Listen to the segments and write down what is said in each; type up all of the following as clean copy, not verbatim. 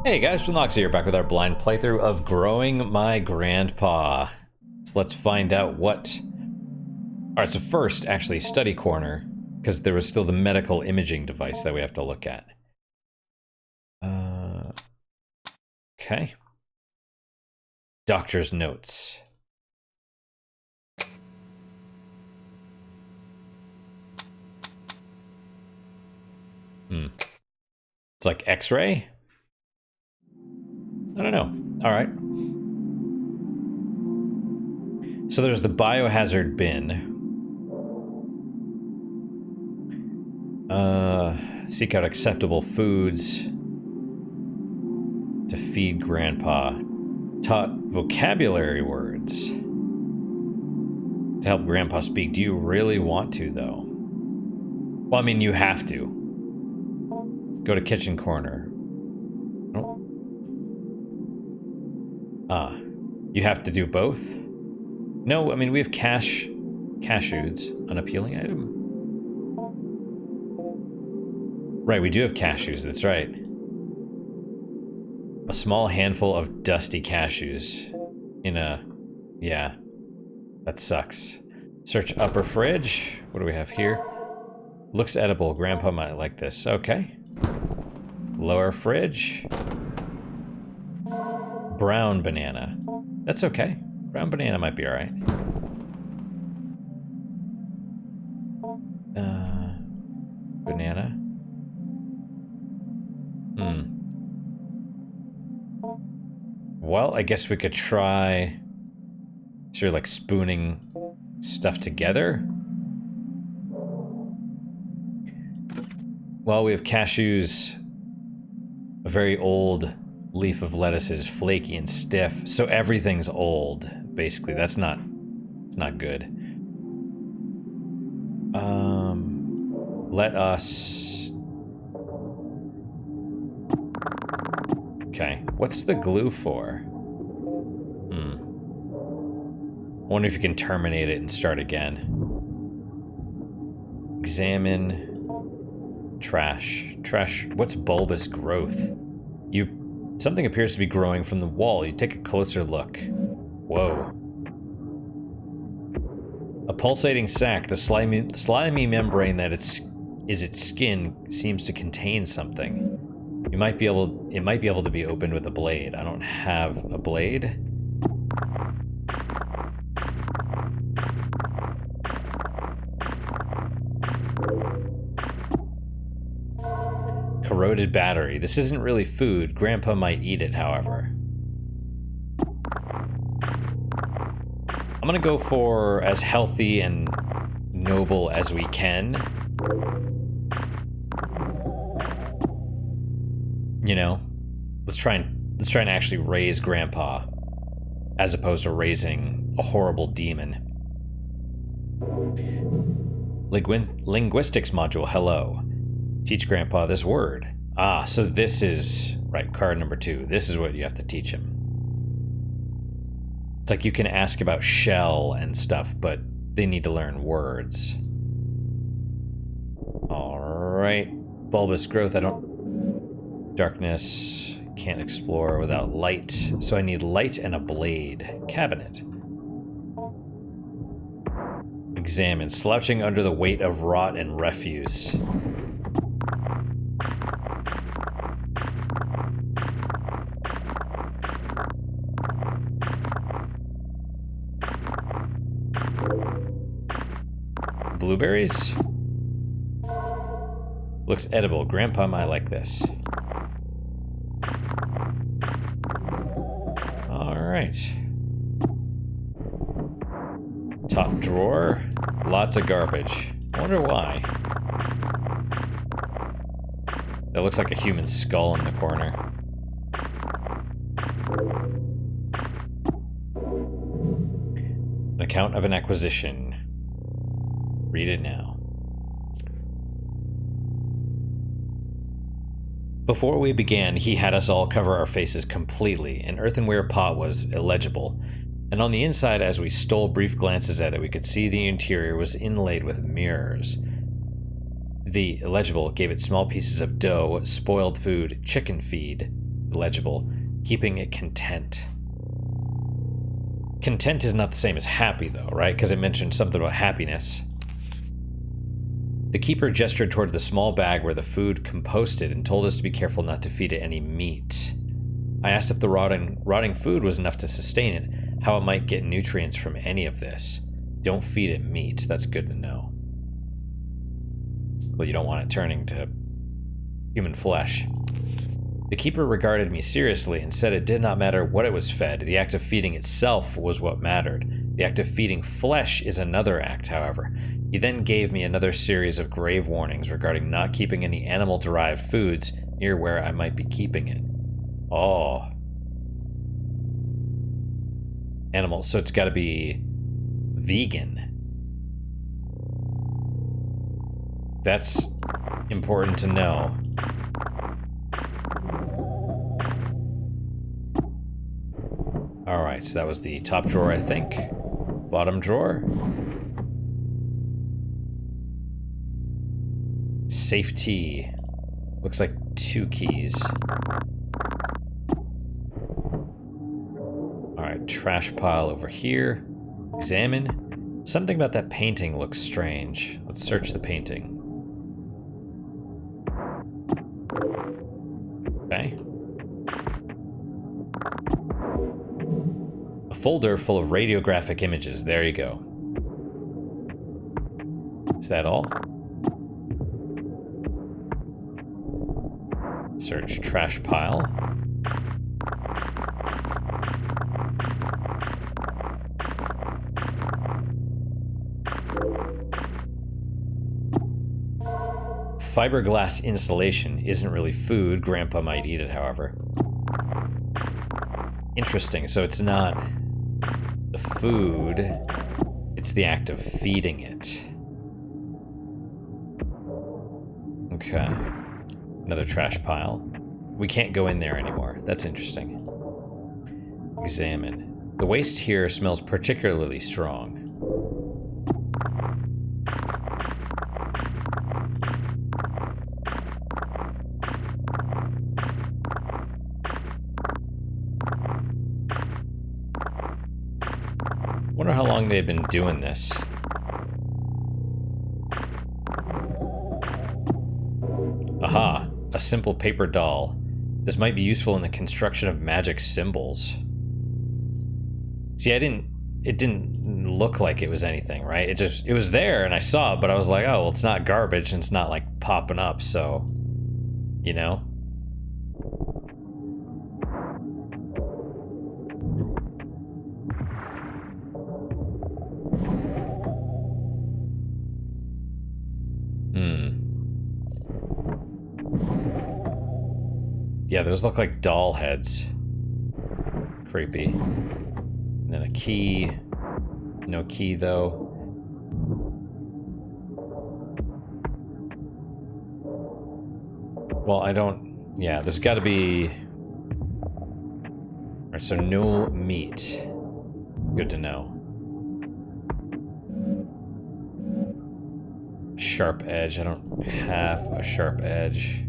Hey guys, Nox here, back with our blind playthrough of Growing My Grandpa. So let's find out what... Alright, so first, actually, study corner, because there was still the medical imaging device that we have to look at. Okay. Doctor's notes. It's like X-ray? I don't know. Alright. So there's the biohazard bin. Seek out acceptable foods to feed Grandpa. Taught vocabulary words to help Grandpa speak. Do you really want to, though? Well, I mean, you have to. Go to kitchen corner. Oh. You have to do both? No, I mean, we have cashews. Unappealing item? Right, we do have cashews, that's right. A small handful of dusty cashews in a... yeah, that sucks. Search upper fridge. What do we have here? Looks edible. Grandpa might like this. Okay. Lower fridge. Brown banana. That's okay. Brown banana might be alright. Banana. Well, I guess we could try sort of like spooning stuff together. Well, we have cashews. A very old leaf of lettuce is flaky and stiff, so everything's old, basically. It's not good. Let us... Okay, what's the glue for? I wonder if you can terminate it and start again. Examine... Trash. Trash. What's bulbous growth? Something appears to be growing from the wall. You take a closer look. Whoa. A pulsating sac. The slimy membrane that is its skin seems to contain something. It might be able to be opened with a blade. I don't have a blade. Corroded battery. This isn't really food. Grandpa might eat it, however. I'm gonna go for as healthy and noble as we can. You know, let's try and actually raise Grandpa, as opposed to raising a horrible demon. Linguistics module. Hello. Teach Grandpa this word. Ah, so this is... right, card number 2. This is what you have to teach him. It's like you can ask about shell and stuff, but they need to learn words. Alright. Bulbous growth, I don't... Darkness. Can't explore without light. So I need light and a blade. Cabinet. Examine. Slouching under the weight of rot and refuse. Blueberries? Looks edible. Grandpa might like this. Alright. Top drawer. Lots of garbage. I wonder why. That looks like a human skull in the corner. An account of an acquisition. Read it now. Before we began, he had us all cover our faces completely. An earthenware pot was illegible, and on the inside, as we stole brief glances at it, we could see the interior was inlaid with mirrors. The illegible gave it small pieces of dough, spoiled food, chicken feed, legible, keeping it content. Content is not the same as happy, though, right? Because it mentioned something about happiness. The keeper gestured toward the small bag where the food composted and told us to be careful not to feed it any meat. I asked if the rotting food was enough to sustain it, how it might get nutrients from any of this. Don't feed it meat. That's good to know. Well, you don't want it turning to human flesh. The keeper regarded me seriously and said it did not matter what it was fed. The act of feeding itself was what mattered. The act of feeding flesh is another act, however. He then gave me another series of grave warnings regarding not keeping any animal-derived foods near where I might be keeping it. Oh. Animal, so it's gotta be vegan. That's important to know. Alright, so that was the top drawer, I think. Bottom drawer. Safety. Looks like 2 keys. Alright, trash pile over here. Examine. Something about that painting looks strange. Let's search the painting. Okay. A folder full of radiographic images. There you go. Is that all? Search trash pile. Fiberglass insulation isn't really food. Grandpa might eat it, however. Interesting. So it's not the food, it's the act of feeding it. Okay. Another trash pile. We can't go in there anymore. That's interesting. Examine. The waste here smells particularly strong. Wonder how long they've been doing this. Aha, a simple paper doll. This might be useful in the construction of magic symbols. See, it didn't look like it was anything, right? It was there and I saw it, but I was like, oh, well, it's not garbage and it's not like popping up, so, you know? Yeah, those look like doll heads. Creepy. And then a key. No key, though. Well, I don't... Yeah, there's gotta be... Alright, so no meat. Good to know. Sharp edge. I don't have a sharp edge.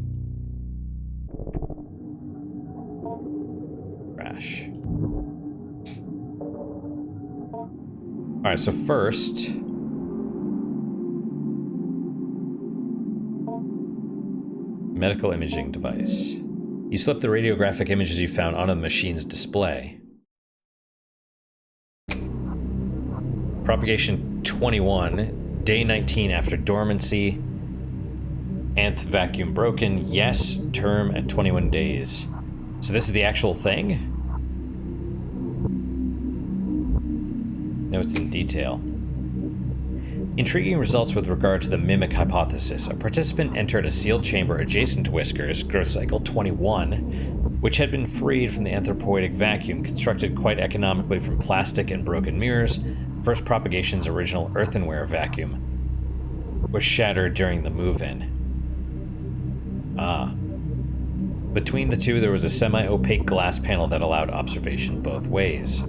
Alright, so first... Medical imaging device. You slip the radiographic images you found onto the machine's display. Propagation 21. Day 19 after dormancy. Nth vacuum broken. Yes, term at 21 days. So this is the actual thing? Notes in detail. Intriguing results with regard to the mimic hypothesis. A participant entered a sealed chamber adjacent to Whiskers, growth cycle 21, which had been freed from the anthropoidic vacuum, constructed quite economically from plastic and broken mirrors. First propagation's original earthenware vacuum was shattered during the move-in. Ah. Between the two, there was a semi-opaque glass panel that allowed observation both ways.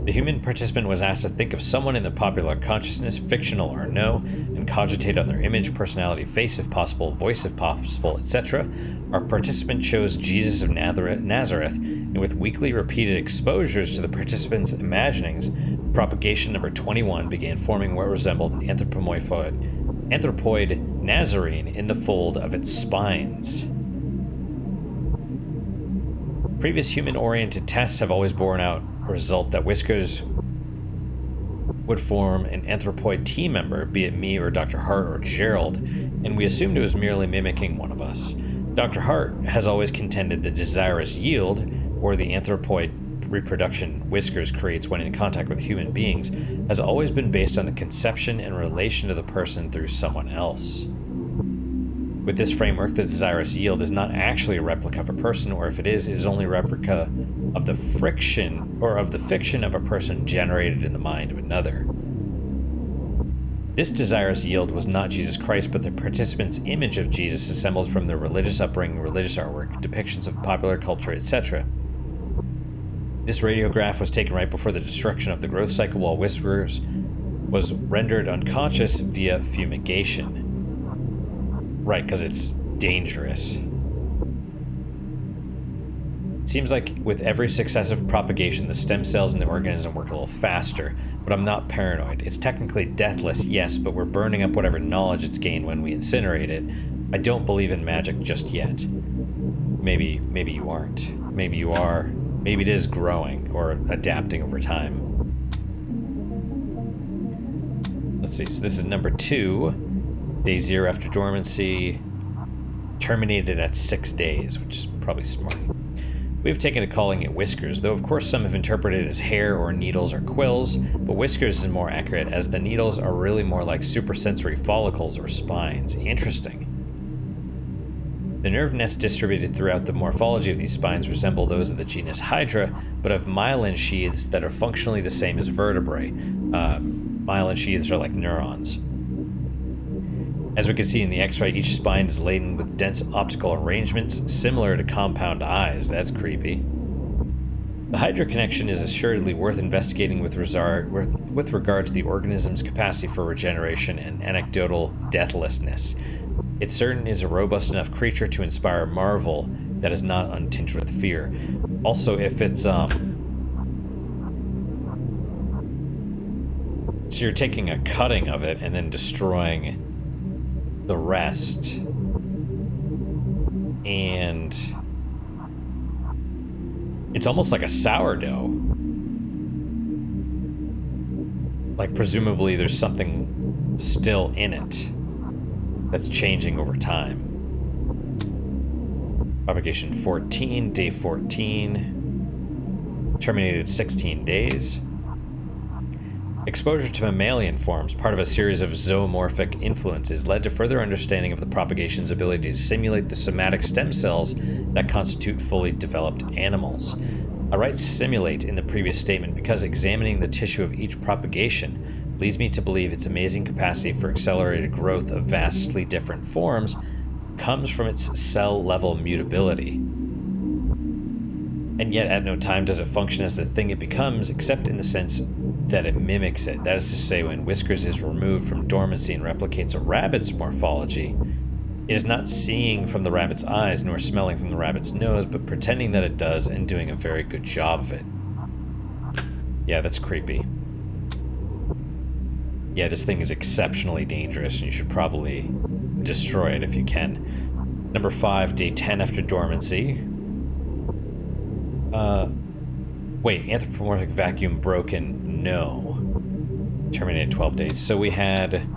The human participant was asked to think of someone in the popular consciousness, fictional or no, and and cogitate on their image, personality, face if possible, voice if possible, etc. Our participant chose Jesus of Nazareth, and with weekly repeated exposures to the participants' imaginings, propagation number 21 began forming what resembled an anthropoid Nazarene in the fold of its spines. Previous human-oriented tests have always borne out a result that Whiskers would form an anthropoid team member, be it me or Dr. Hart or Gerald, and we assumed it was merely mimicking one of us. Dr. Hart has always contended the desirous yield, or the anthropoid reproduction Whiskers creates when in contact with human beings, has always been based on the conception and relation to the person through someone else. With this framework, the desirous yield is not actually a replica of a person, or if it is only a replica of the fiction of a person generated in the mind of another. This desirous yield was not Jesus Christ, but the participants' image of Jesus assembled from their religious upbringing, religious artwork, depictions of popular culture, etc. This radiograph was taken right before the destruction of the growth cycle while Whiskers was rendered unconscious via fumigation. Right, because it's dangerous. It seems like with every successive propagation, the stem cells in the organism work a little faster, but I'm not paranoid. It's technically deathless, yes, but we're burning up whatever knowledge it's gained when we incinerate it. I don't believe in magic just yet. Maybe you aren't. Maybe you are. Maybe it is growing or adapting over time. Let's see, so this is number 2. Day 0 after dormancy, terminated at 6 days, which is probably smart. We've taken to calling it Whiskers, though of course some have interpreted it as hair or needles or quills, but Whiskers is more accurate as the needles are really more like supersensory follicles or spines. Interesting. The nerve nets distributed throughout the morphology of these spines resemble those of the genus Hydra, but have myelin sheaths that are functionally the same as vertebrae. Myelin sheaths are like neurons. As we can see in the X-ray, each spine is laden with dense optical arrangements similar to compound eyes. That's creepy. The Hydra connection is assuredly worth investigating with regard to the organism's capacity for regeneration and anecdotal deathlessness. It certain is a robust enough creature to inspire marvel that is not untinged with fear. Also, if it's so you're taking a cutting of it and then destroying the rest, and it's almost like a sourdough. Like presumably there's something still in it that's changing over time. Propagation 14, day 14, terminated 16 days. Exposure to mammalian forms, part of a series of zoomorphic influences, led to further understanding of the propagation's ability to simulate the somatic stem cells that constitute fully developed animals. I write simulate in the previous statement because examining the tissue of each propagation leads me to believe its amazing capacity for accelerated growth of vastly different forms comes from its cell-level mutability. And yet at no time does it function as the thing it becomes, except in the sense that it mimics it. That is to say, when Whiskers is removed from dormancy and replicates a rabbit's morphology, it is not seeing from the rabbit's eyes nor smelling from the rabbit's nose, but pretending that it does and doing a very good job of it. Yeah, that's creepy. Yeah, this thing is exceptionally dangerous, and you should probably destroy it if you can. Number 5, day 10 after dormancy. Wait, anthropomorphic vacuum broken, no. Terminated 12 days. So we had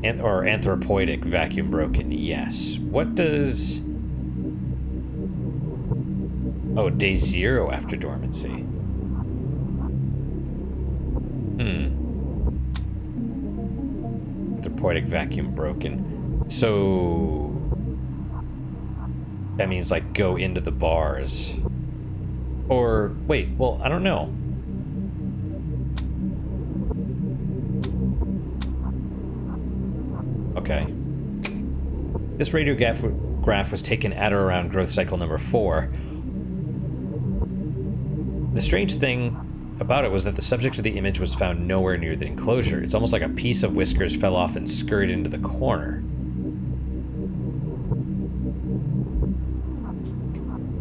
anthropoidic vacuum broken, yes. What does... Oh, day 0 after dormancy. Anthropoidic vacuum broken. So... that means, like, go into the bars. Or, wait, well, I don't know. Okay. This radiograph was taken at or around growth cycle number 4. The strange thing about it was that the subject of the image was found nowhere near the enclosure. It's almost like a piece of Whiskers fell off and scurried into the corner.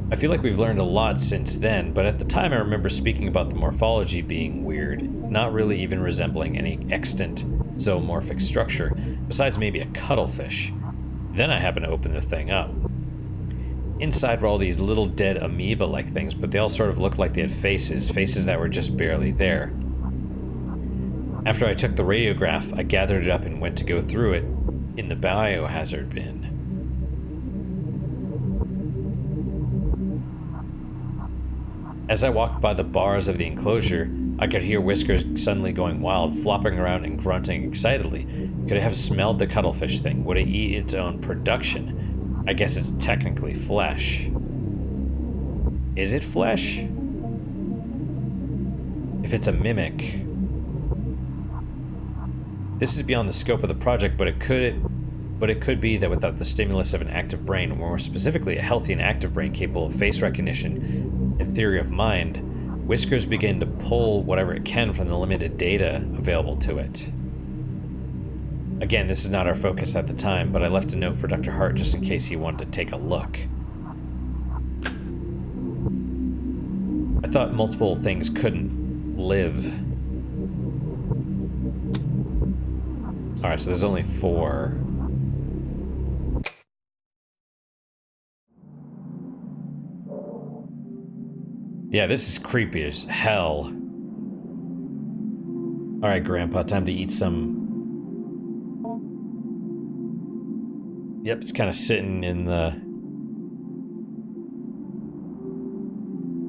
I feel like we've learned a lot since then, but at the time I remember speaking about the morphology being weird, not really even resembling any extant zoomorphic structure, besides maybe a cuttlefish. Then I happened to open the thing up. Inside were all these little dead amoeba-like things, but they all sort of looked like they had faces that were just barely there. After I took the radiograph, I gathered it up and went to go through it in the biohazard bin. As I walked by the bars of the enclosure, I could hear Whiskers suddenly going wild, flopping around and grunting excitedly. Could it have smelled the cuttlefish thing? Would it eat its own production? I guess it's technically flesh. Is it flesh? If it's a mimic... This is beyond the scope of the project, but it could be that without the stimulus of an active brain, or more specifically a healthy and active brain capable of face recognition and theory of mind, Whiskers begin to pull whatever it can from the limited data available to it. Again, this is not our focus at the time, but I left a note for Dr. Hart just in case he wanted to take a look. I thought multiple things couldn't live. Alright, so there's only 4. Yeah, this is creepy as hell. Alright, Grandpa, time to eat some... Yep, it's kind of sitting in the...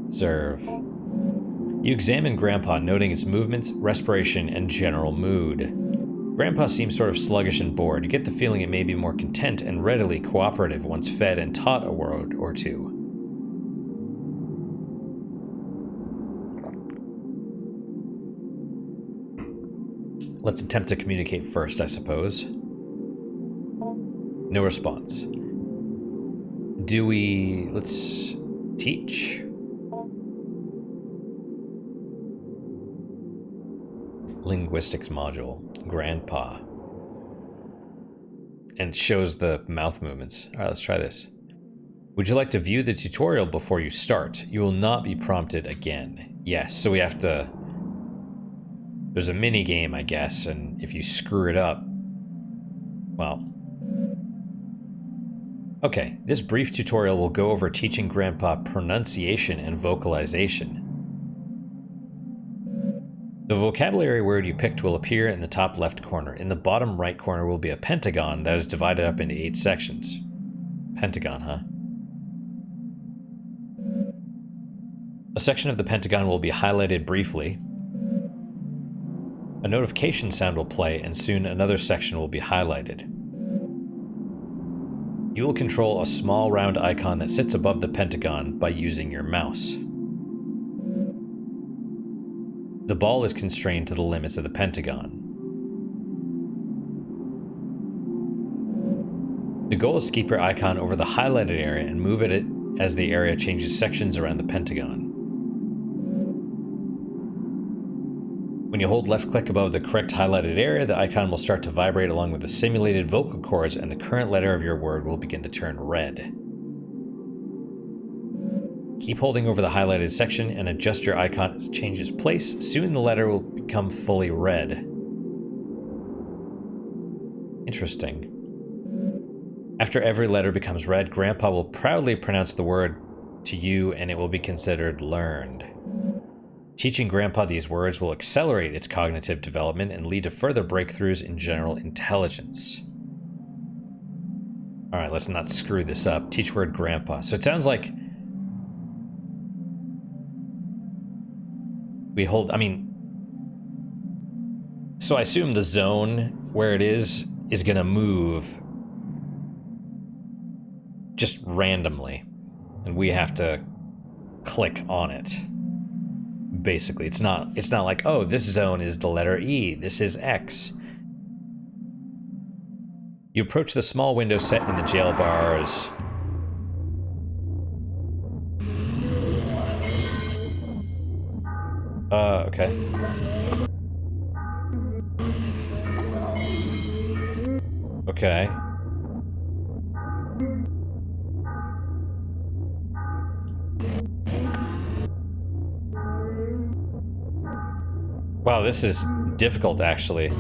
Observe. You examine Grandpa, noting its movements, respiration, and general mood. Grandpa seems sort of sluggish and bored. You get the feeling it may be more content and readily cooperative once fed and taught a word or two. Let's attempt to communicate first, I suppose. No response. Do we... let's... teach? Linguistics module. Grandpa. And it shows the mouth movements. Alright, let's try this. Would you like to view the tutorial before you start? You will not be prompted again. Yes, so we have to... There's a mini game, I guess, and if you screw it up... well... Okay, this brief tutorial will go over teaching Grandpa pronunciation and vocalization. The vocabulary word you picked will appear in the top left corner. In the bottom right corner will be a pentagon that is divided up into 8 sections. Pentagon, huh? A section of the pentagon will be highlighted briefly. A notification sound will play, and soon another section will be highlighted. You will control a small round icon that sits above the pentagon by using your mouse. The ball is constrained to the limits of the pentagon. The goal is to keep your icon over the highlighted area and move it as the area changes sections around the pentagon. When you hold left click above the correct highlighted area, the icon will start to vibrate along with the simulated vocal cords, and the current letter of your word will begin to turn red. Keep holding over the highlighted section and adjust your icon as it changes place. Soon the letter will become fully red. Interesting. After every letter becomes red, Grandpa will proudly pronounce the word to you, and it will be considered learned. Teaching Grandpa these words will accelerate its cognitive development and lead to further breakthroughs in general intelligence. Alright, let's not screw this up. Teach word Grandpa. So it sounds like... we hold... I mean... So I assume the zone where it is gonna move... just randomly. And we have to click on it. Basically, it's not like, oh, this zone is the letter E, this is X. You approach the small window set in the jail bars. Okay. Okay. Wow, this is difficult, actually.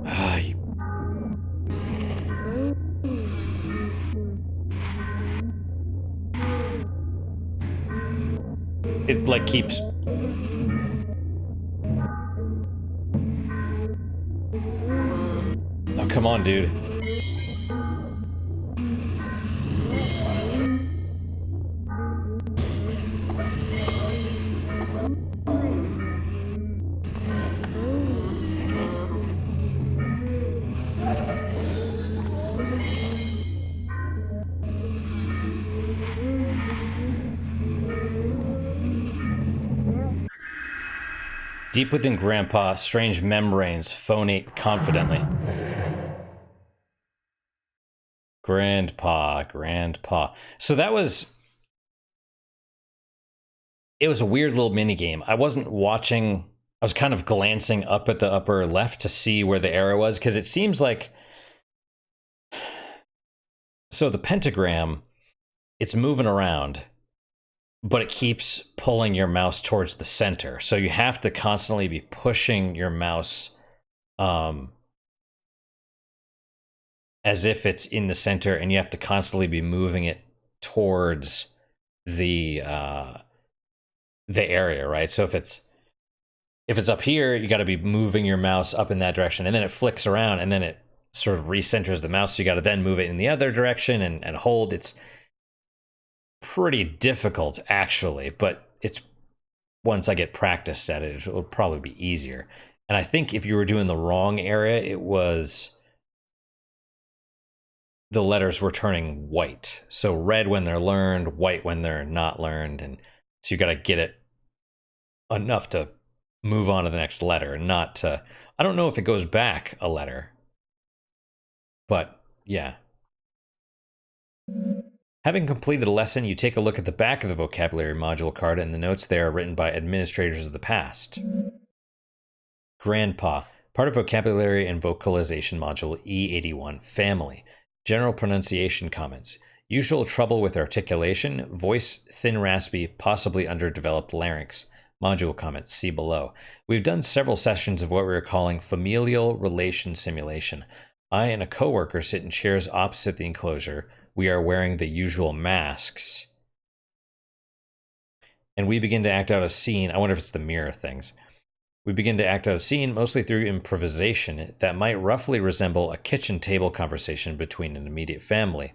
Ah, it, like, keeps... Oh, come on, dude. Deep within Grandpa, strange membranes phonate confidently. Grandpa. So that was... It was a weird little mini game. I wasn't watching... I was kind of glancing up at the upper left to see where the arrow was, because it seems like... So the pentagram, it's moving around, but it keeps pulling your mouse towards the center. So you have to constantly be pushing your mouse as if it's in the center, and you have to constantly be moving it towards the area, right? So if it's up here, you got to be moving your mouse up in that direction, and then it flicks around, and then it sort of recenters the mouse, so you got to then move it in the other direction and hold. It's pretty difficult, actually, but it's... once I get practiced at it, it'll probably be easier. And I think if you were doing the wrong area, it was... the letters were turning white. So red when they're learned, white when they're not learned. And so you got to get it enough to move on to the next letter, not to... I don't know if it goes back a letter, but yeah. Having completed a lesson, you take a look at the back of the vocabulary module card, and the notes there are written by administrators of the past. Grandpa, part of vocabulary and vocalization module E81, family. General pronunciation comments. Usual trouble with articulation, voice thin raspy, possibly underdeveloped larynx. Module comments, see below. We've done several sessions of what we are calling familial relation simulation. I and a coworker sit in chairs opposite the enclosure. We are wearing the usual masks. And we begin to act out a scene. I wonder if it's the mirror things. We begin to act out a scene, mostly through improvisation, that might roughly resemble a kitchen table conversation between an immediate family.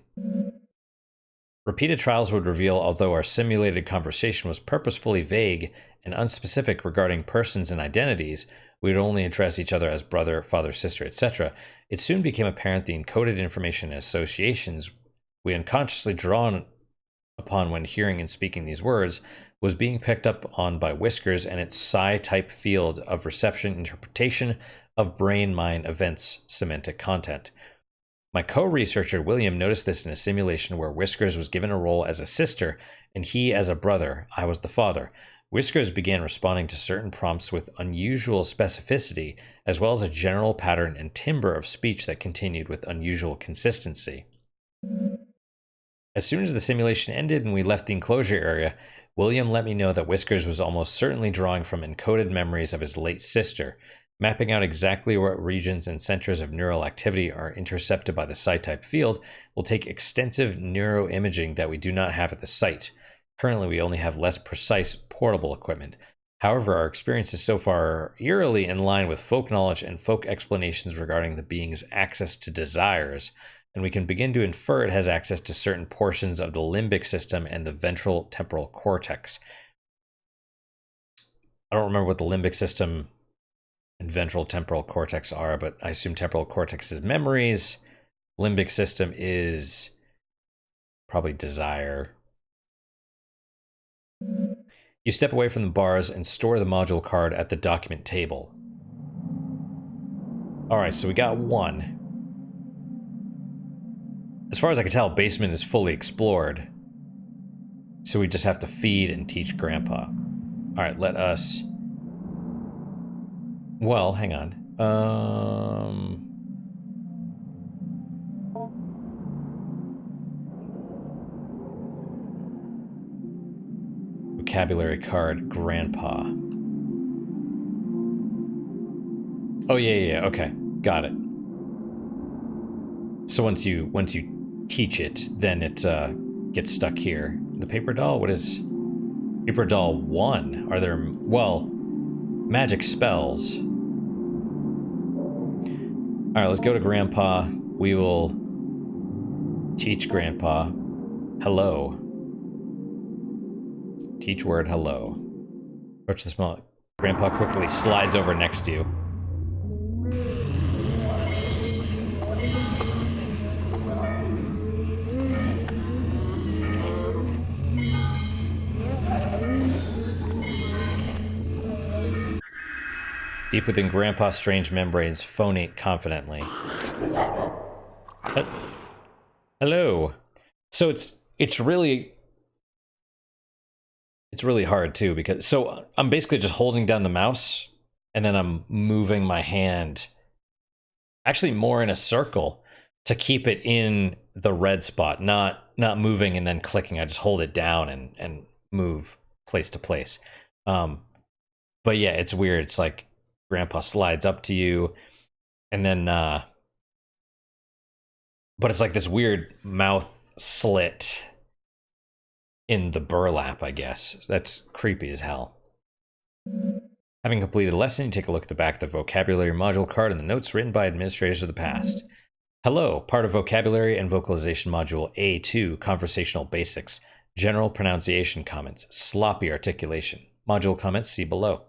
Repeated trials would reveal, although our simulated conversation was purposefully vague and unspecific regarding persons and identities, we would only address each other as brother, father, sister, etc. It soon became apparent the encoded information and associations we unconsciously drawn upon when hearing and speaking these words was being picked up on by Whiskers and its psi-type field of reception interpretation of brain-mind events semantic content. My co-researcher William noticed this in a simulation where Whiskers was given a role as a sister and he as a brother. I was the father. Whiskers began responding to certain prompts with unusual specificity, as well as a general pattern and timbre of speech that continued with unusual consistency. As soon as the simulation ended and we left the enclosure area, William let me know that Whiskers was almost certainly drawing from encoded memories of his late sister. Mapping out exactly what regions and centers of neural activity are intercepted by the psi-type field will take extensive neuroimaging that we do not have at the site. Currently, we only have less precise, portable equipment. However, our experiences so far are eerily in line with folk knowledge and folk explanations regarding the being's access to desires, and we can begin to infer it has access to certain portions of the limbic system and the ventral temporal cortex. I don't remember what the limbic system and ventral temporal cortex are, but I assume temporal cortex is memories. Limbic system is probably desire. You step away from the bars and store the module card at the document table. All right, so we got one. as far as I can tell, basement is fully explored. So we just have to feed and teach Grandpa. All right, let us... Well, hang on. Vocabulary card, Grandpa. Oh, yeah, okay. Got it. So once you teach it, then it gets stuck here. The paper doll? What is... Paper doll 1? Are there... Well, magic spells. Alright, let's go to Grandpa. We will teach Grandpa hello. Teach word hello. Approach the small... Grandpa quickly slides over next to you. Deep within Grandpa's strange membranes, phonate confidently. Hello. So it's really hard too, because so I'm basically just holding down the mouse and then I'm moving my hand actually more in a circle to keep it in the red spot, not moving and then clicking. I just hold it down and move place to place. But yeah, it's weird. It's like Grandpa slides up to you, and then, but it's like this weird mouth slit in the burlap, I guess. That's creepy as hell. Having completed a lesson, you take a look at the back of the vocabulary module card and the notes written by administrators of the past. Hello, part of vocabulary and vocalization module A2, conversational basics, general pronunciation comments, sloppy articulation. Module comments see below.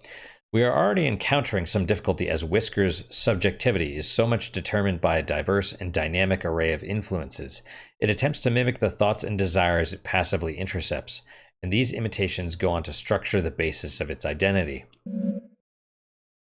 We are already encountering some difficulty as Whisker's subjectivity is so much determined by a diverse and dynamic array of influences. It attempts to mimic the thoughts and desires it passively intercepts, and these imitations go on to structure the basis of its identity.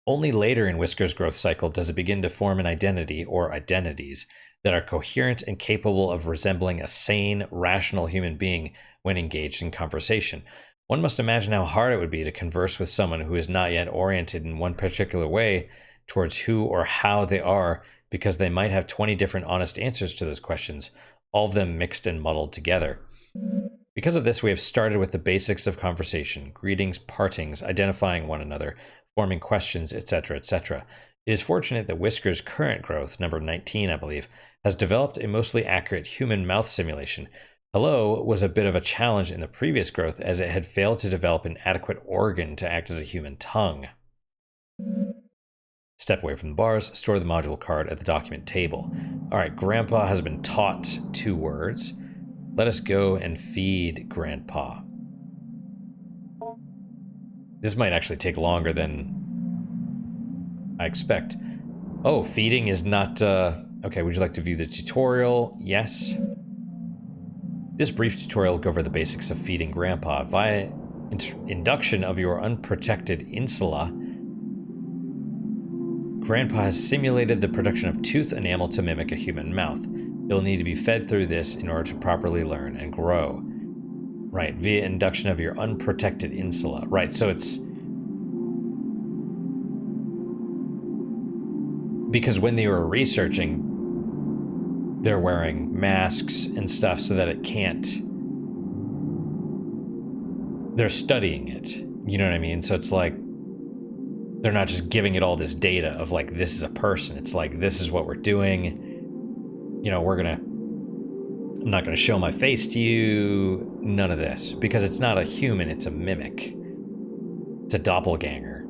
Only later in Whisker's growth cycle does it begin to form an identity, or identities, that are coherent and capable of resembling a sane, rational human being when engaged in conversation. One must imagine how hard it would be to converse with someone who is not yet oriented in one particular way towards who or how they are, because they might have 20 different honest answers to those questions, all of them mixed and muddled together. Because of this, we have started with the basics of conversation, greetings, partings, identifying one another, forming questions, etc., etc. It is fortunate that Whisker's current growth, number 19, I believe, has developed a mostly accurate human mouth simulation. Hello was a bit of a challenge in the previous growth, as it had failed to develop an adequate organ to act as a human tongue. Step away from the bars, store the module card at the document table. Alright, Grandpa has been taught 2 words. Let us go and feed Grandpa. This might actually take longer than I expect. Oh, feeding is not... Okay, would you like to view the tutorial? Yes. This brief tutorial will go over the basics of feeding Grandpa. Via induction of your unprotected insula, Grandpa has simulated the production of tooth enamel to mimic a human mouth. It will need to be fed through this in order to properly learn and grow. Right, via induction of your unprotected insula. Right, so it's... Because when they were researching, they're wearing masks and stuff so that it can't... They're studying it. You know what I mean? So it's like, they're not just giving it all this data of like, this is a person. It's like, this is what we're doing. You know, I'm not gonna show my face to you. None of this. Because it's not a human, it's a mimic. It's a doppelganger.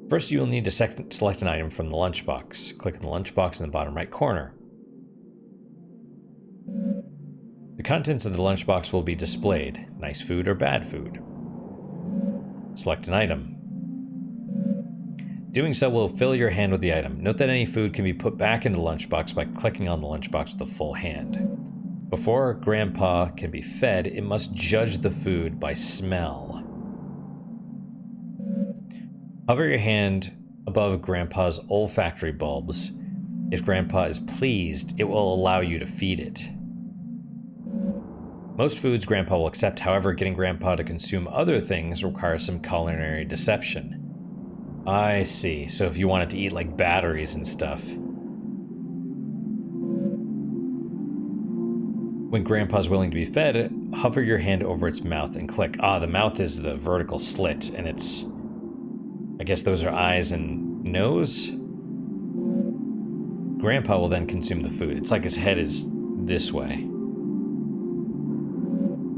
First, you will need to select an item from the lunchbox. Click on the lunchbox in the bottom right corner. The contents of the lunchbox will be displayed. Nice food or bad food. Select an item. Doing so will fill your hand with the item. Note that any food can be put back into the lunchbox by clicking on the lunchbox with the full hand. Before Grandpa can be fed, it must judge the food by smell. Hover your hand above Grandpa's olfactory bulbs. If Grandpa is pleased, it will allow you to feed it. Most foods Grandpa will accept, however, getting Grandpa to consume other things requires some culinary deception. I see. So if you wanted to eat like batteries and stuff. When Grandpa's willing to be fed, hover your hand over its mouth and click. Ah, the mouth is the vertical slit, and it's... I guess those are eyes and nose? Grandpa will then consume the food. It's like his head is this way.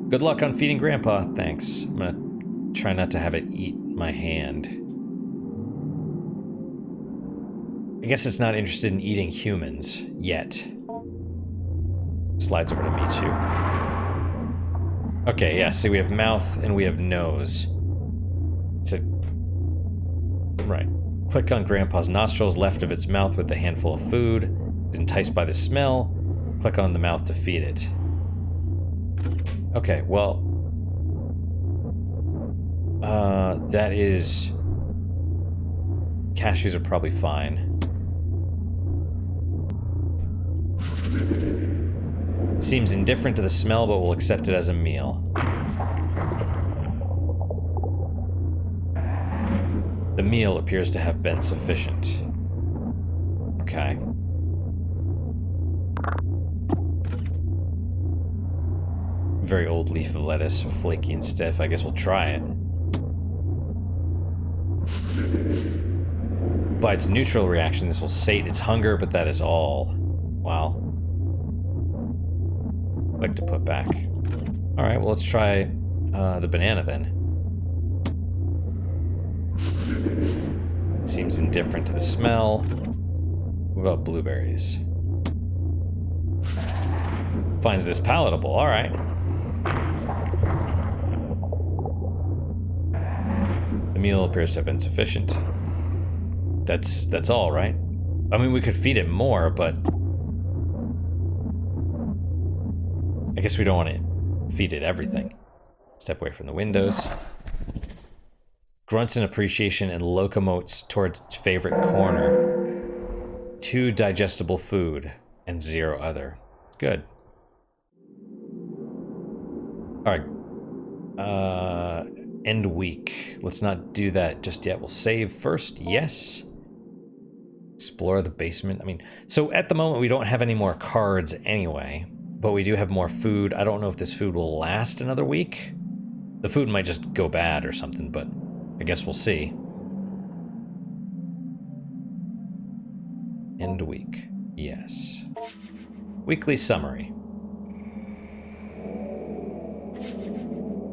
Good luck on feeding Grandpa. Thanks. I'm gonna try not to have it eat my hand. I guess it's not interested in eating humans yet. Slides over to meet you. Okay, yeah, see, we have mouth and we have nose. Right. Click on Grandpa's nostrils left of its mouth with a handful of food. Is enticed by the smell. Click on the mouth to feed it. Okay, well... that is... Cashews are probably fine. Seems indifferent to the smell, but will accept it as a meal. The meal appears to have been sufficient. Okay. Very old leaf of lettuce, flaky and stiff. I guess we'll try it. By its neutral reaction, this will sate its hunger, but that is all. Wow. I'd like to put back. Alright, well, let's try the banana then. Seems indifferent to the smell. What about blueberries? Finds this palatable, alright. The meal appears to have been sufficient. That's all, right? I mean, we could feed it more, but... I guess we don't want to feed it everything. Step away from the windows. Grunts in appreciation and locomotes towards its favorite corner. 2 digestible food and 0 other. It's good. Alright. End week. Let's not do that just yet. We'll save first. Yes. Explore the basement. I mean, so at the moment we don't have any more cards anyway, but we do have more food. I don't know if this food will last another week. The food might just go bad or something, but I guess we'll see. End week. Yes. Weekly summary.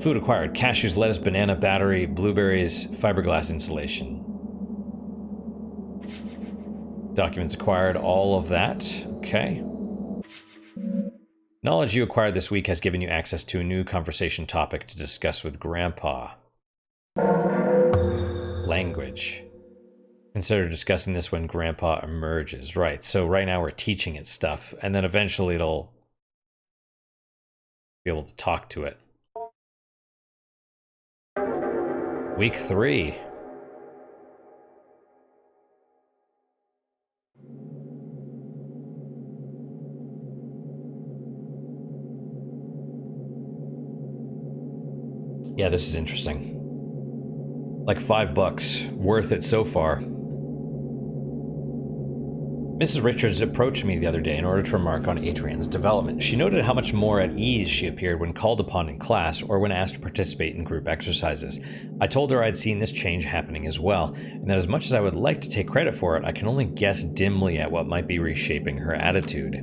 Food acquired. Cashews, lettuce, banana, battery, blueberries, fiberglass insulation. Documents acquired, all of that. Okay. Knowledge you acquired this week has given you access to a new conversation topic to discuss with Grandpa. Language. Consider discussing this when Grandpa emerges. Right, so right now we're teaching it stuff, and then eventually it'll be able to talk to it. Week 3. Yeah, this is interesting. Like $5. Worth it so far. Mrs. Richards approached me the other day in order to remark on Adrian's development. She noted how much more at ease she appeared when called upon in class or when asked to participate in group exercises. I told her I'd seen this change happening as well, and that as much as I would like to take credit for it, I can only guess dimly at what might be reshaping her attitude.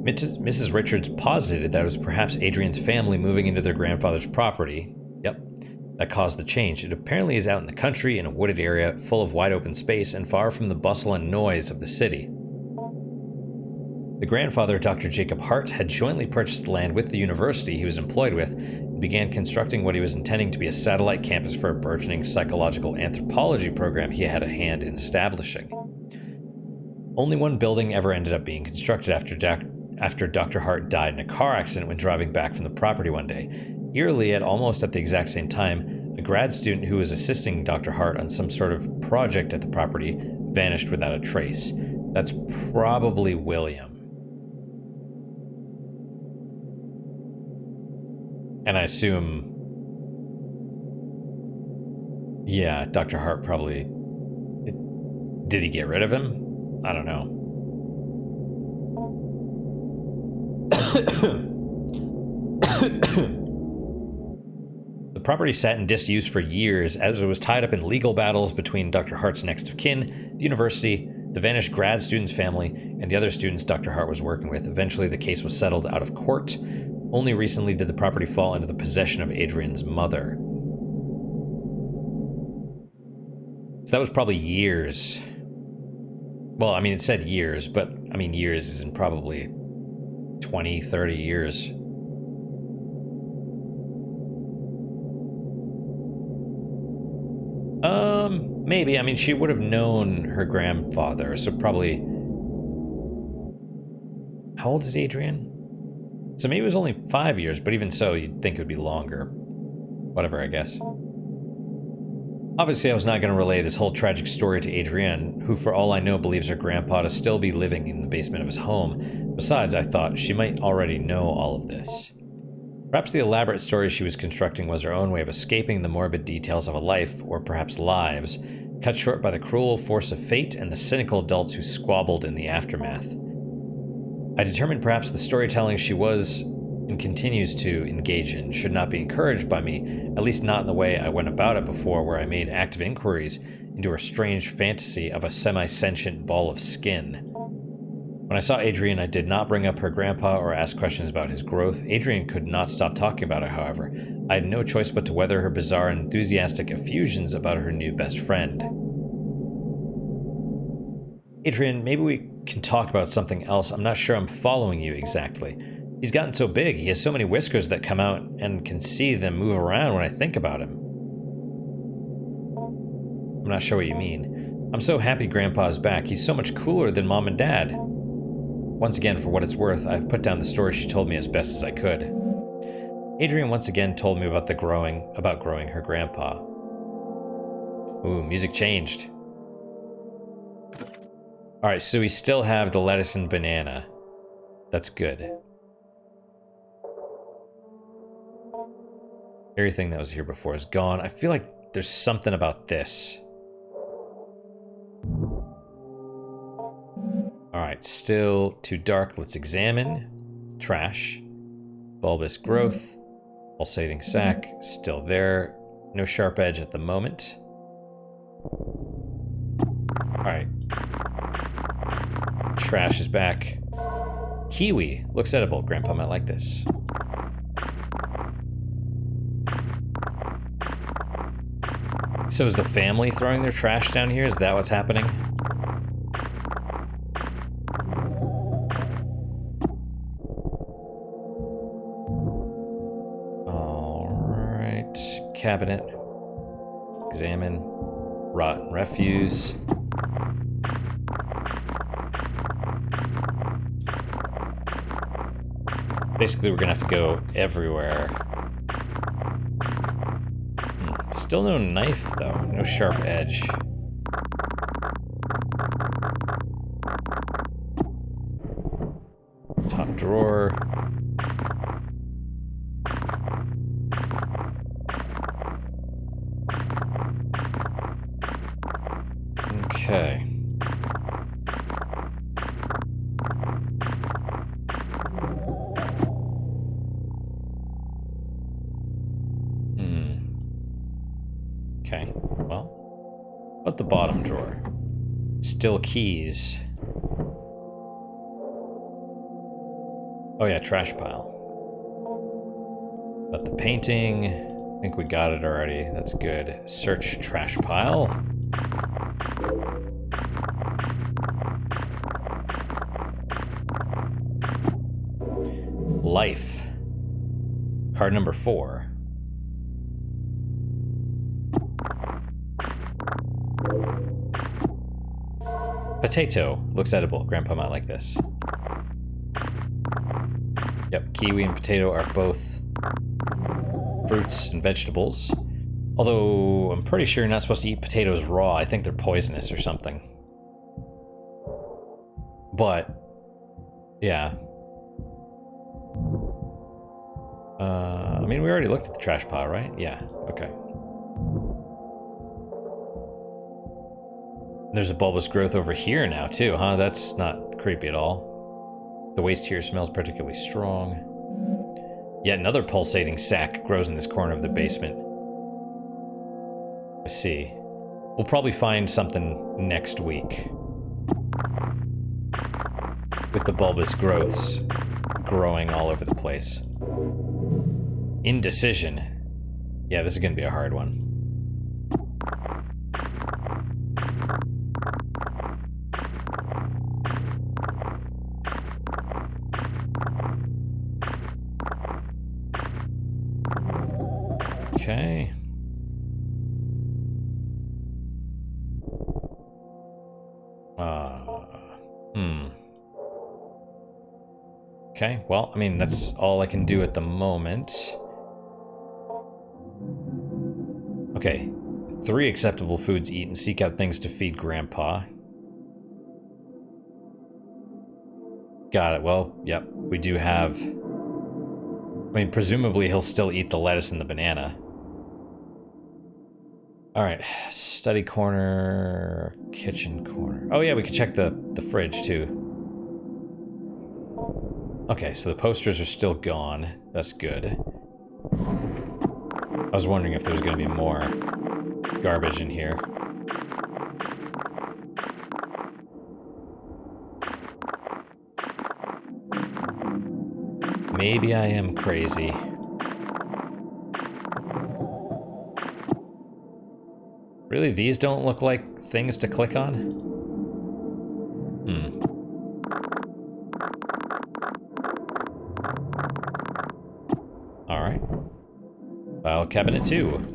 Mrs. Richards posited that it was perhaps Adrian's family moving into their grandfather's property. Yep. That caused the change. It apparently is out in the country, in a wooded area, full of wide open space, and far from the bustle and noise of the city. The grandfather, Dr. Jacob Hart, had jointly purchased the land with the university he was employed with, and began constructing what he was intending to be a satellite campus for a burgeoning psychological anthropology program he had a hand in establishing. Only one building ever ended up being constructed after Dr. Hart died in a car accident when driving back from the property one day. Eerily, almost at the exact same time, a grad student who was assisting Dr. Hart on some sort of project at the property vanished without a trace. That's probably William. And I assume... yeah, Dr. Hart probably... did he get rid of him? I don't know. The property sat in disuse for years as it was tied up in legal battles between Dr. Hart's next of kin, the university, the vanished grad student's family, and the other students Dr. Hart was working with. Eventually, the case was settled out of court. Only recently did the property fall into the possession of Adrian's mother. So that was probably years. Well, I mean, it said years, but, I mean, years is in probably 20, 30 years. Maybe. I mean, she would have known her grandfather, so probably... how old is Adrian? So maybe it was only 5 years, but even so, you'd think it would be longer. Whatever, I guess. Obviously, I was not going to relay this whole tragic story to Adrienne, who for all I know believes her grandpa to still be living in the basement of his home. Besides, I thought she might already know all of this. Perhaps the elaborate story she was constructing was her own way of escaping the morbid details of a life, or perhaps lives, cut short by the cruel force of fate and the cynical adults who squabbled in the aftermath. I determined perhaps the storytelling she was and continues to engage in should not be encouraged by me, at least not in the way I went about it before, where I made active inquiries into her strange fantasy of a semi-sentient ball of skin. When I saw Adrian, I did not bring up her grandpa or ask questions about his growth. Adrian could not stop talking about it, however. I had no choice but to weather her bizarre, enthusiastic effusions about her new best friend. Adrian, maybe we can talk about something else. I'm not sure I'm following you exactly. He's gotten so big. He has so many whiskers that come out and can see them move around when I think about him. I'm not sure what you mean. I'm so happy Grandpa's back. He's so much cooler than Mom and Dad. Once again, for what it's worth, I've put down the story she told me as best as I could. Adrian once again told me about growing her grandpa. Ooh, music changed. Alright, so we still have the lettuce and banana. That's good. Everything that was here before is gone. I feel like there's something about this. Alright, still too dark. Let's examine. Trash. Bulbous growth. Pulsating sac. Still there. No sharp edge at the moment. Alright. Trash is back. Kiwi. Looks edible. Grandpa might like this. So is the family throwing their trash down here? Is that what's happening? Alright. Cabinet. Examine. Rotten refuse. Basically, we're gonna have to go everywhere. Still no knife, though. No sharp edge. Top drawer. Okay. Okay, well, what about the bottom drawer? Still keys. Oh yeah, trash pile. But the painting, I think we got it already. That's good. Search trash pile. Life. Card number 4. Potato. Looks edible. Grandpa might like this. Yep, kiwi and potato are both fruits and vegetables. Although, I'm pretty sure you're not supposed to eat potatoes raw. I think they're poisonous or something. But, yeah. I mean, we already looked at the trash pile, right? Yeah, okay. There's a bulbous growth over here now, too, huh? That's not creepy at all. The waste here smells particularly strong. Yet another pulsating sac grows in this corner of the basement. I see. We'll probably find something next week. With the bulbous growths growing all over the place. Indecision. Yeah, this is gonna be a hard one. Okay. Okay, well, I mean, that's all I can do at the moment. Okay, 3 acceptable foods eat and seek out things to feed Grandpa. Got it, well, yep, we do have... I mean, presumably he'll still eat the lettuce and the banana. Alright, study corner, kitchen corner. Oh yeah, we could check the fridge too. Okay, so the posters are still gone. That's good. I was wondering if there's gonna be more garbage in here. Maybe I am crazy. Really, these don't look like things to click on? Alright. File cabinet 2.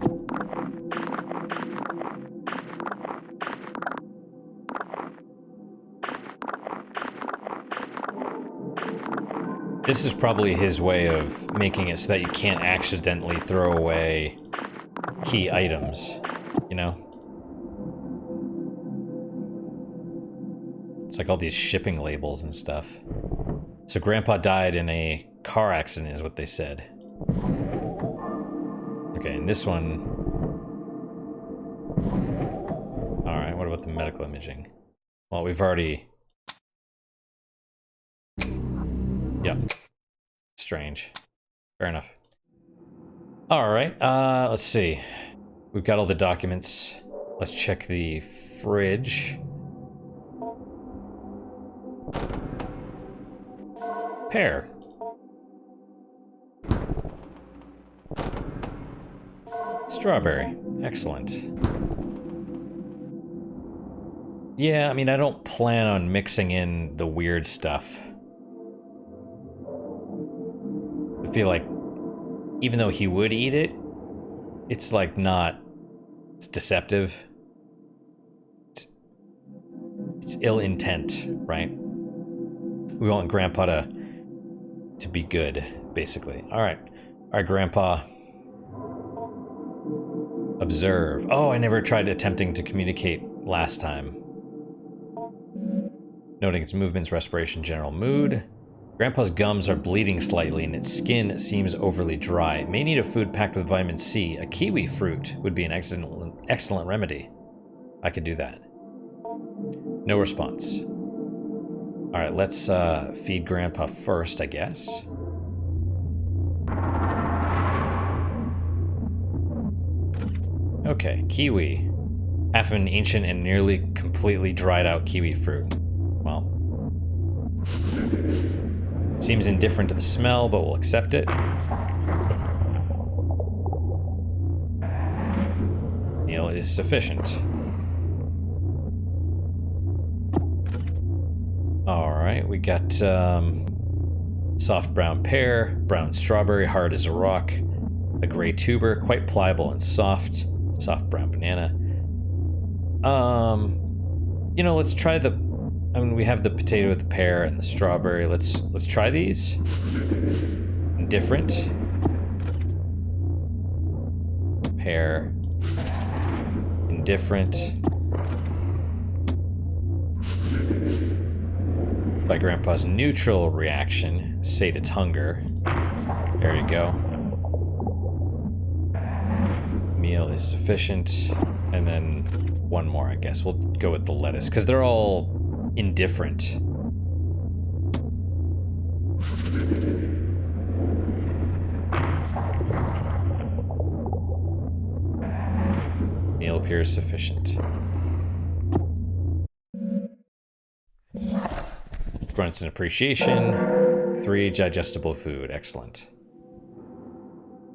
This is probably his way of making it so that you can't accidentally throw away key items, you know? It's like all these shipping labels and stuff. So Grandpa died in a car accident is what they said. Okay, and this one... Alright, what about the medical imaging? Well, we've already... Yep. Strange. Fair enough. Alright, let's see. We've got all the documents. Let's check the fridge. Pear. Strawberry. Excellent. Yeah, I mean, I don't plan on mixing in the weird stuff. I feel like, even though he would eat it, it's like not... It's deceptive. It's ill intent, right? We want Grandpa to be good, basically. Alright. Alright, Grandpa. Observe. Oh, I never tried attempting to communicate last time. Noting its movements, respiration, general mood. Grandpa's gums are bleeding slightly and its skin seems overly dry. May need a food packed with vitamin C. A kiwi fruit would be an excellent remedy. I could do that. No response. Alright, let's feed Grandpa first, I guess. Okay, kiwi. Half an ancient and nearly completely dried out kiwi fruit. Well. Seems indifferent to the smell, but we'll accept it. Meal is sufficient. Alright, we got soft brown pear, brown strawberry, hard as a rock, a gray tuber, quite pliable and soft, soft brown banana. You know, let's try the... I mean, we have the potato with the pear and the strawberry. Let's try these. Different. Pear. Indifferent. by Grandpa's neutral reaction, sate its hunger. There you go. Meal is sufficient. And then one more, I guess. We'll go with the lettuce, because they're all indifferent. Meal appears sufficient. Grunts and appreciation. 3, digestible food. Excellent.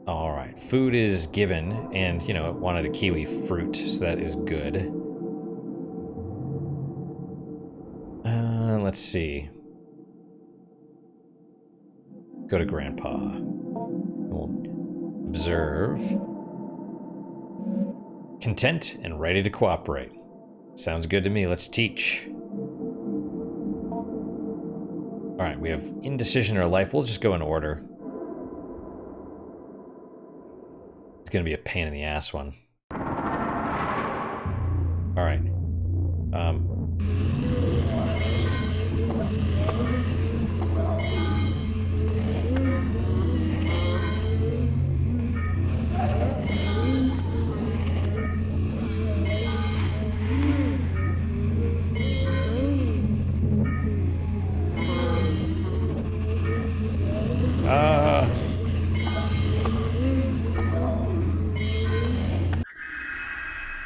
Alright, food is given, and, you know, it wanted a kiwi fruit, so that is good. Let's see. Go to Grandpa. We'll observe. Content and ready to cooperate. Sounds good to me. Let's teach. Alright, we have indecision or life. We'll just go in order. It's gonna be a pain in the ass one. Alright.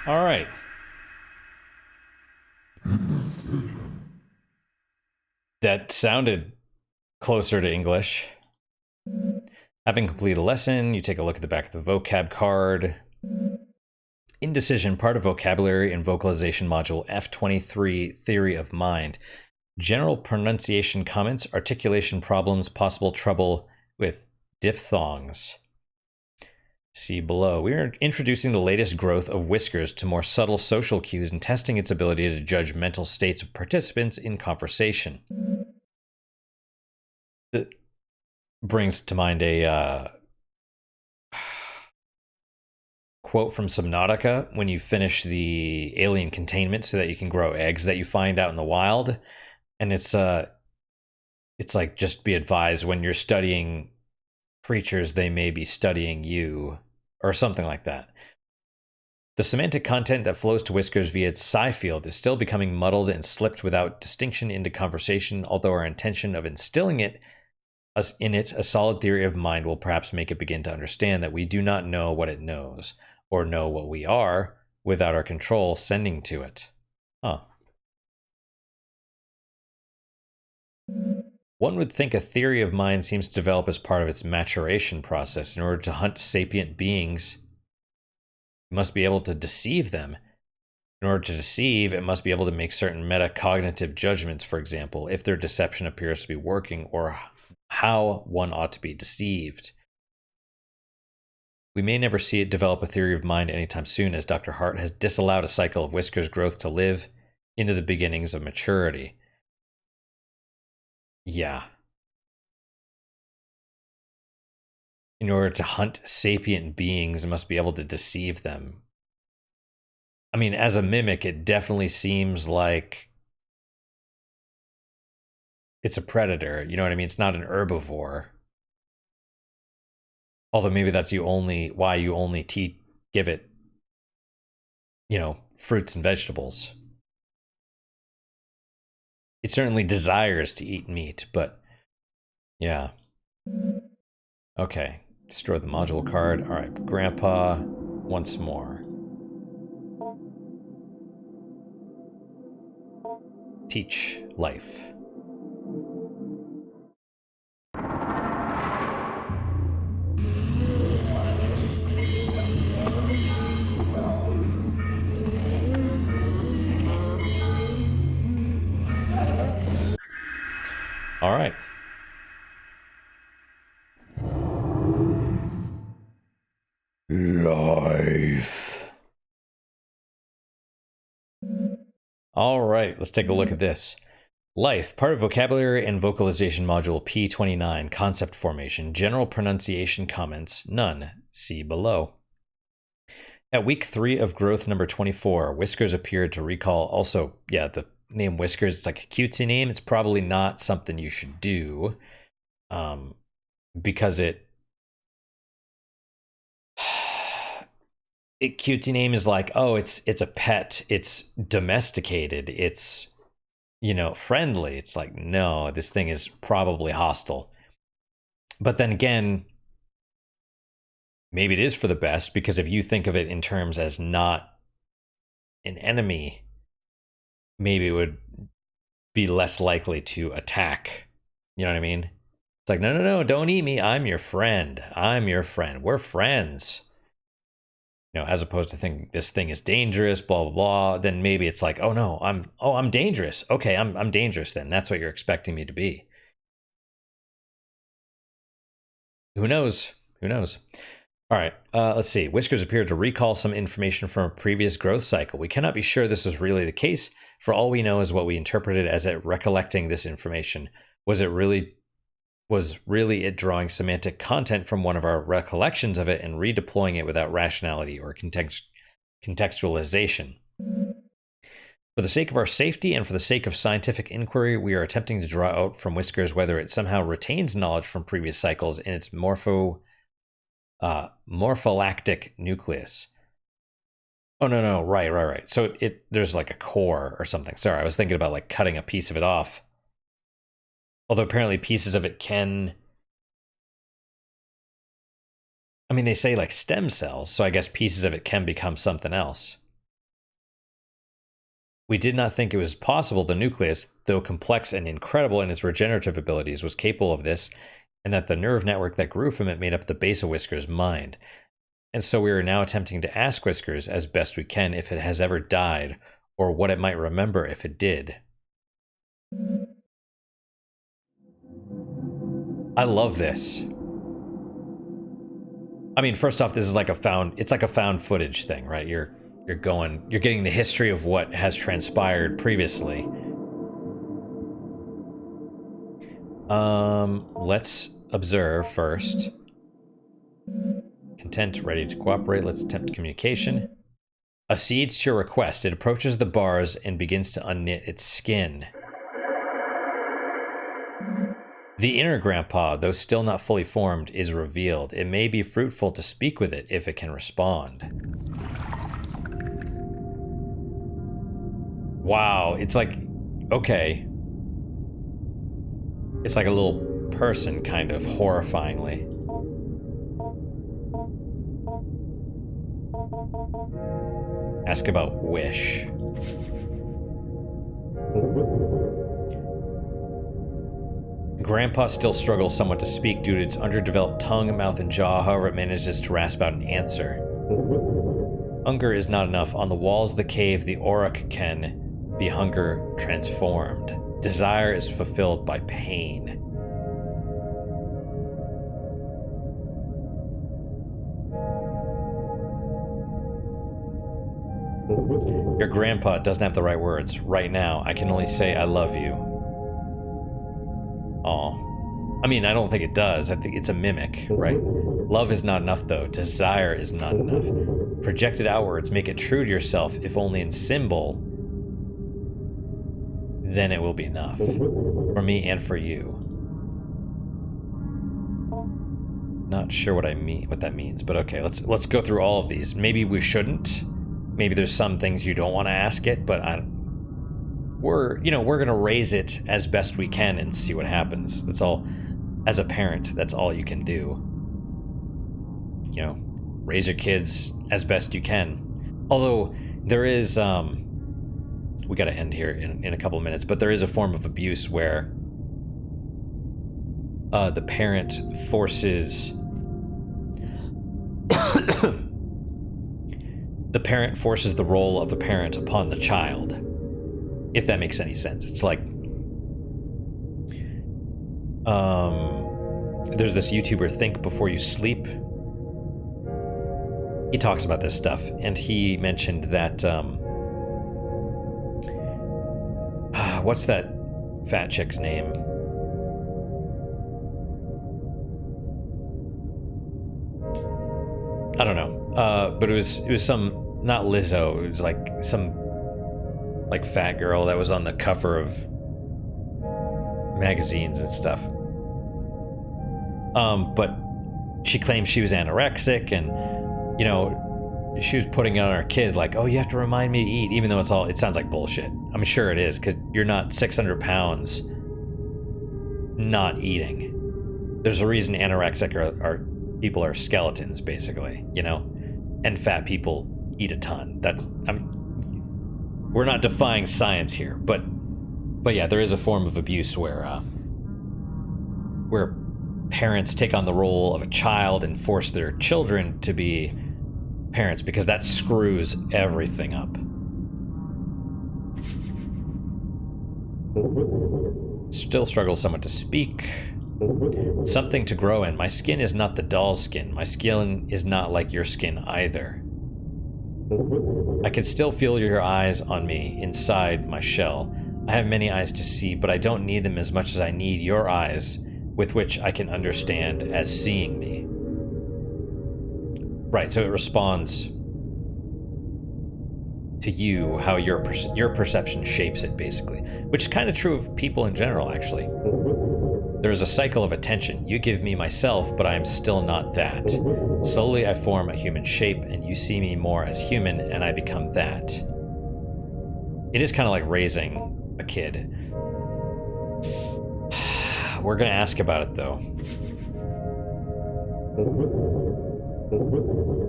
All right. That sounded closer to English. Having completed a lesson, you take a look at the back of the vocab card. Indecision, part of vocabulary and vocalization module F23, theory of mind. General pronunciation comments, articulation problems, possible trouble with diphthongs. See below. We are introducing the latest growth of whiskers to more subtle social cues and testing its ability to judge mental states of participants in conversation. That brings to mind a quote from Subnautica when you finish the alien containment so that you can grow eggs that you find out in the wild. And it's like, just be advised, when you're studying creatures, they may be studying you, or something like that. The semantic content that flows to whiskers via its psi field is still becoming muddled and slipped without distinction into conversation, although our intention of instilling it in it a solid theory of mind will perhaps make it begin to understand that we do not know what it knows, or know what we are, without our control sending to it. Huh. One would think a theory of mind seems to develop as part of its maturation process. In order to hunt sapient beings, it must be able to deceive them. In order to deceive, it must be able to make certain metacognitive judgments, for example, if their deception appears to be working, or how one ought to be deceived. We may never see it develop a theory of mind anytime soon, as Dr. Hart has disallowed a cycle of whiskers growth to live into the beginnings of maturity. Yeah. In order to hunt sapient beings, it must be able to deceive them. I mean, as a mimic, it definitely seems like it's a predator. You know what I mean? It's not an herbivore. Although maybe that's why you only give it, you know, fruits and vegetables. It certainly desires to eat meat, but yeah. Okay, destroy the module card. All right, Grandpa, once more. Teach life. All right. Life. All right, let's take a look at this. Life, part of vocabulary and vocalization module P29, concept formation, general pronunciation comments, none. See below. At week 3 of growth number 24, whiskers appeared to recall also, yeah, the name Whiskers. It's like a cutesy name. It's probably not something you should do, because cutesy name is like, oh, it's a pet, it's domesticated, it's, you know, friendly. It's like, no, this thing is probably hostile. But then again, maybe it is for the best, because if you think of it in terms as not an enemy, maybe it would be less likely to attack. You know what I mean? It's like, no, don't eat me. I'm your friend. I'm your friend. We're friends. You know, as opposed to thinking this thing is dangerous, blah blah blah. Then maybe it's like, oh no, I'm dangerous. Okay, I'm dangerous then. That's what you're expecting me to be. Who knows? Who knows? All right, let's see. Whiskers appeared to recall some information from a previous growth cycle. We cannot be sure this was really the case. For all we know is what we interpreted as it recollecting this information. Was really it drawing semantic content from one of our recollections of it and redeploying it without rationality or contextualization? For the sake of our safety and for the sake of scientific inquiry, we are attempting to draw out from Whiskers whether it somehow retains knowledge from previous cycles in its morpholactic nucleus. Oh no, right. So there's like a core or something. Sorry, I was thinking about like cutting a piece of it off. Although apparently pieces of it can, I mean, they say like stem cells, so I guess pieces of it can become something else. We did not think it was possible the nucleus, though complex and incredible in its regenerative abilities, was capable of this, and that the nerve network that grew from it made up the base of Whiskers' mind. And so we are now attempting to ask Whiskers, as best we can, if it has ever died, or what it might remember if it did. I love this. I mean, first off, this is like it's like a found footage thing, right? You're getting the history of what has transpired previously. Let's observe first. Content, ready to cooperate. Let's attempt communication. Accedes to your request. It approaches the bars and begins to unknit its skin. The inner grandpa, though still not fully formed, is revealed. It may be fruitful to speak with it if it can respond. Wow, it's like, okay. It's like a little person, kind of, horrifyingly. Ask about wish. Grandpa still struggles somewhat to speak due to its underdeveloped tongue, mouth, and jaw. However, it manages to rasp out an answer. Hunger is not enough. On the walls of the cave, the auric can be hunger transformed. Desire is fulfilled by pain. Your grandpa doesn't have the right words. Right now, I can only say I love you. Aw. I mean, I don't think it does. I think it's a mimic, right? Love is not enough, though. Desire is not enough. Projected outwards, make it true to yourself, if only in symbol. Then it will be enough. For me and for you. Not sure what that means, but okay, let's go through all of these. Maybe we shouldn't. Maybe there's some things you don't want to ask it, but we're gonna raise it as best we can and see what happens. That's all. As a parent, that's all you can do. You know, raise your kids as best you can. Although there is, we gotta end here in a couple of minutes, but there is a form of abuse where the parent forces the role of a parent upon the child, if that makes any sense. It's like, there's this YouTuber, Think Before You Sleep. He talks about this stuff, and he mentioned that, what's that fat chick's name? I don't know. But it was some, not Lizzo, it was like some like fat girl that was on the cover of magazines and stuff. But she claims she was anorexic, and you know, she was putting it on her kid like, oh, you have to remind me to eat, even though it sounds like bullshit. I'm sure it is, because you're not 600 pounds not eating. There's a reason anorexic are people are skeletons, basically, you know, and fat people eat a ton. We're not defying science here, but yeah, there is a form of abuse where parents take on the role of a child and force their children to be parents, because that screws everything up. Still struggle somewhat to speak. Something to grow in. My skin is not the doll's skin. My skin is not like your skin either. I can still feel your eyes on me inside my shell. I have many eyes to see, but I don't need them as much as I need your eyes, with which I can understand as seeing me. Right, so it responds to you, how your perception shapes it, basically. Which is kind of true of people in general, actually. There is a cycle of attention. You give me myself, but I am still not that. Slowly I form a human shape, and you see me more as human, and I become that. It is kind of like raising a kid. We're gonna ask about it, though.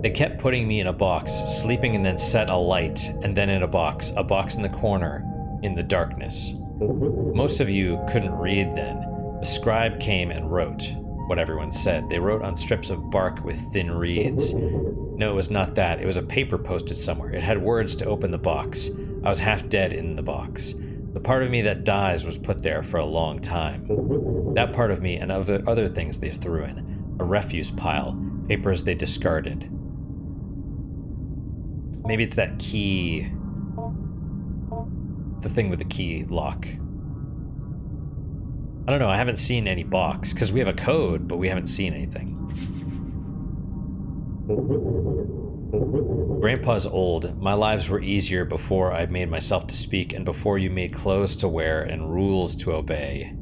They kept putting me in a box, sleeping, and then set a light, and then in a box in the corner, in the darkness. Most of you couldn't read then. The scribe came and wrote what everyone said. They wrote on strips of bark with thin reeds. No, it was not that. It was a paper posted somewhere. It had words to open the box. I was half dead in the box. The part of me that dies was put there for a long time. That part of me and other things they threw in. A refuse pile. Papers they discarded. Maybe it's that key. The thing with the key lock. I don't know, I haven't seen any box, because we have a code, but we haven't seen anything. Grandpa's old. My lives were easier before I made myself to speak, and before you made clothes to wear and rules to obey.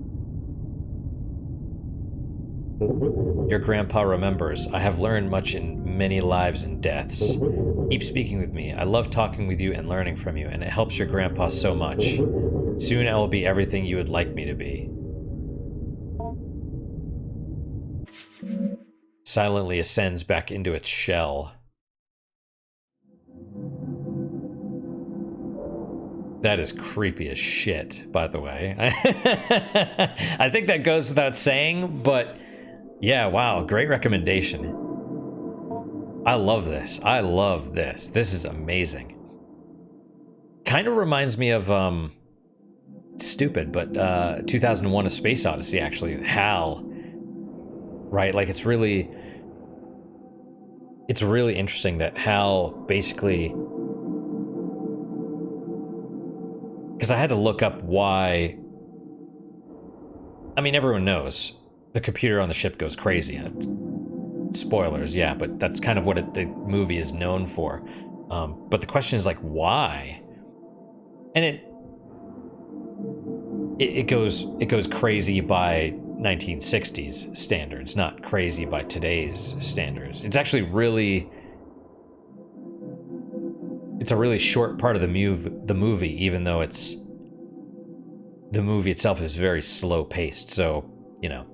Your grandpa remembers. I have learned much in many lives and deaths. Keep speaking with me. I love talking with you and learning from you, and it helps your grandpa so much. Soon I will be everything you would like me to be. Silently ascends back into its shell. That is creepy as shit, by the way. I think that goes without saying, but yeah, wow, great recommendation. I love this. I love this. This is amazing. Kind of reminds me of, stupid, but 2001: A Space Odyssey, actually. HAL. Right? Like, it's really interesting that HAL basically... Because I had to look up why... I mean, everyone knows. The computer on the ship goes crazy. Spoilers, yeah, but that's kind of what the movie is known for. But the question is, like, why? And it goes crazy by 1960s standards, not crazy by today's standards. It's actually it's a really short part of the movie, even though the movie itself is very slow paced. So, you know,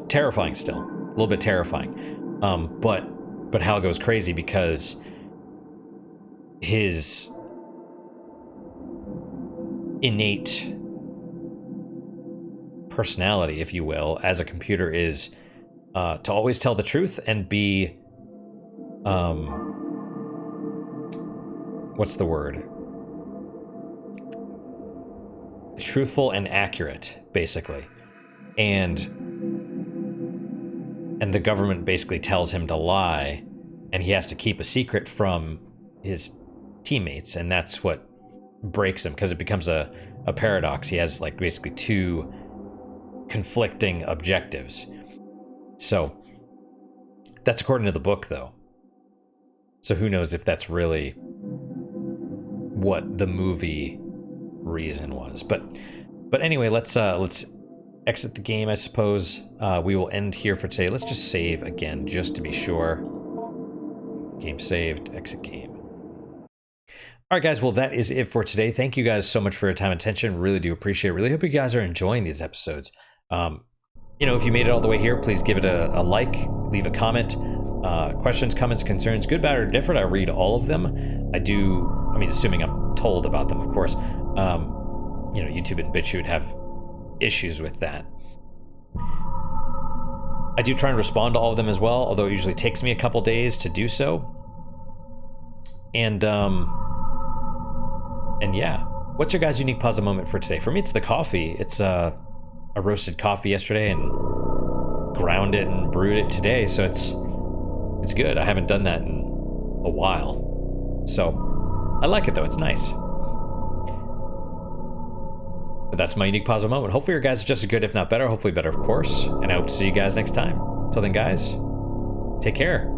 terrifying still, a little bit terrifying. But Hal goes crazy because his innate personality, if you will, as a computer is to always tell the truth and be what's the word? Truthful and accurate, basically. And the government basically tells him to lie, and he has to keep a secret from his teammates, and that's what breaks him, because it becomes a paradox. He has, like, basically two conflicting objectives. So that's according to the book, though. So who knows if that's really what the movie reason was. But anyway, let's exit the game, I suppose. We will end here for today. Let's just save again, just to be sure. Game saved, exit game. All right, guys, well, that is it for today. Thank you guys so much for your time and attention. Really do appreciate it. Really hope you guys are enjoying these episodes. You know, if you made it all the way here, please give it a like, leave a comment. Questions, comments, concerns, good, bad, or different, I read all of them. I mean, assuming I'm told about them, of course. You know, YouTube and BitChute have issues with that. I do try and respond to all of them as well, although it usually takes me a couple days to do so. And yeah, what's your guys' unique positive moment for today? For me, it's the coffee. It's I roasted coffee yesterday and ground it and brewed it today, so it's good. I haven't done that in a while, so I like it though. It's nice. But that's my unique positive moment. Hopefully your guys are just as good, if not better. Hopefully better, of course. And I hope to see you guys next time. Till then, guys, take care.